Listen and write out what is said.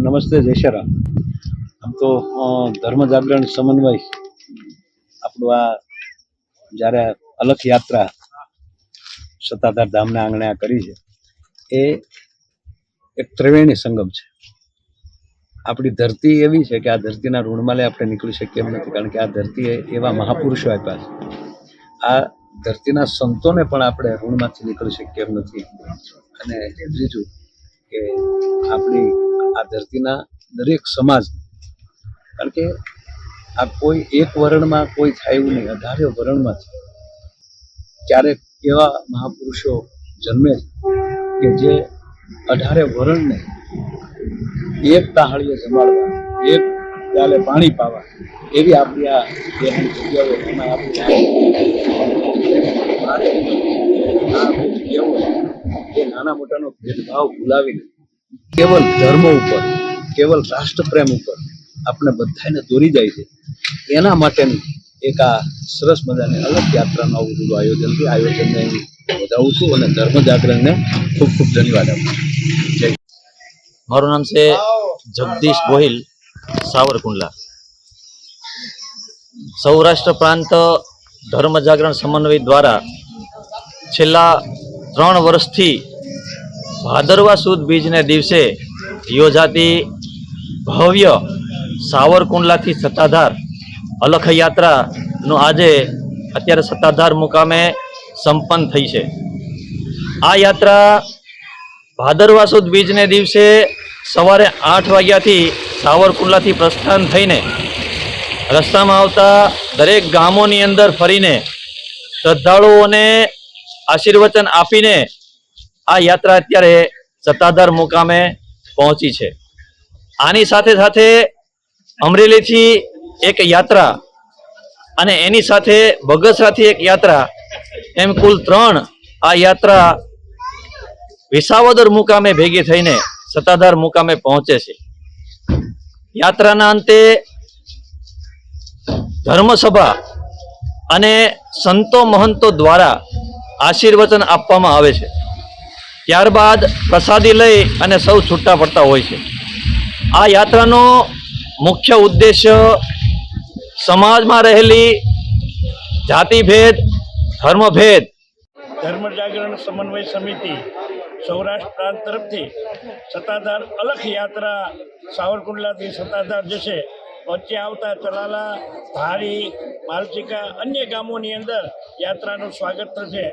નમસ્તે જય શ્રી રામ. આમ તો ધર્મ જાગરણ સમન્વય આપણું આ જ્યારે અલખ યાત્રા સત્તાધાર ધામના આંગણે આ કરી છે એ એક ત્રિવેણી સંગમ છે. આપણી ધરતી એવી છે કે આ ધરતીના ઋણમાલે આપણે નીકળી શકીએ એમ નથી, કારણ કે આ ધરતીએ એવા મહાપુરુષો આપ્યા છે. આ ધરતીના સંતોને પણ આપણે ઋણમાંથી નીકળી શકીએ એમ નથી. અને બીજું કે આપણી આ ધરતીના દરેક સમાજ, કારણ કે આ કોઈ એક વર્ણમાં કોઈ થાય એવું નહીં, 18 વર્ણમાં છે. ક્યારેક એવા મહાપુરુષો જન્મે કે જે 18 વર્ણને એક તાહળીએ સંભાળવા, એક પ્યાલે પાણી પાવા, એવી આપણી આ દેહાની જગ્યાઓ, એમાં આપણી જગ્યાઓ એ નાના મોટાનો ભેદભાવ ભૂલાવીને કેવલ ધર્મ ઉપર, કેવલ રાષ્ટ્રપ્રેમ ઉપર આપણે બધાને દોરી જાય છે. એના માટેનું એક આ સરસ મજાની અલગ યાત્રાનું આવું બધું આયોજન છે. આયોજનને હું વધાવું છું અને ધર્મ જાગરણને ખૂબ ખૂબ ધન્યવાદ આપું છું. જય. મારું નામ છે જગદીશ ગોહિલ, સાવરકુંડલા. સૌરાષ્ટ્ર પ્રાંત ધર્મ જાગરણ સમન્વય દ્વારા છેલ્લા 3 વર્ષથી ભાદરવા સુદ બીજને દિવસે યોજાતી ભવ્ય સાવરકુંડલાથી સત્તાધાર અલખ યાત્રાનું આજે અત્યારે સત્તાધાર મુકામે સંપન્ન થઈ છે. આ યાત્રા ભાદરવા સુદ બીજને દિવસે સવારે 8 વાગ્યાથી સાવરકુંડલાથી પ્રસ્થાન થઈને રસ્તામાં આવતા દરેક ગામોની અંદર ફરીને શ્રદ્ધાળુઓને આશીર્વચન આપીને આ યાત્રા અત્યારે સત્તાધાર મુકામે પહોંચી છે. આની સાથે સાથે અમરેલીથી એક યાત્રા અને એની સાથે બગસરાથી એક યાત્રા, એમ કુલ 3 આ યાત્રા વિસાવદર મુકામે ભેગી થઈને સત્તાધાર મુકામે પહોંચે છે. યાત્રાના અંતે ધર્મસભા અને સંતો મહંતો દ્વારા આશીર્વચન આપવામાં આવે છે. ત્યારબાદ પ્રસાદી લઈ અને સૌ છૂટા પડતા હોય છે. આ યાત્રાનો મુખ્ય ઉદ્દેશ્ય સમાજમાં રહેલી જાતિભેદ, ધર્મભેદ, ધર્મ જાગરણ સમન્વય સમિતિ સૌરાષ્ટ્ર પ્રાંત તરફથી સત્તાધાર અલખ યાત્રા સાવરકુંડલાથી સત્તાધાર જશે. વચ્ચે આવતા ચલાલા, ધારી, માલચીકા, અન્ય ગામોની અંદર યાત્રાનું સ્વાગત થશે.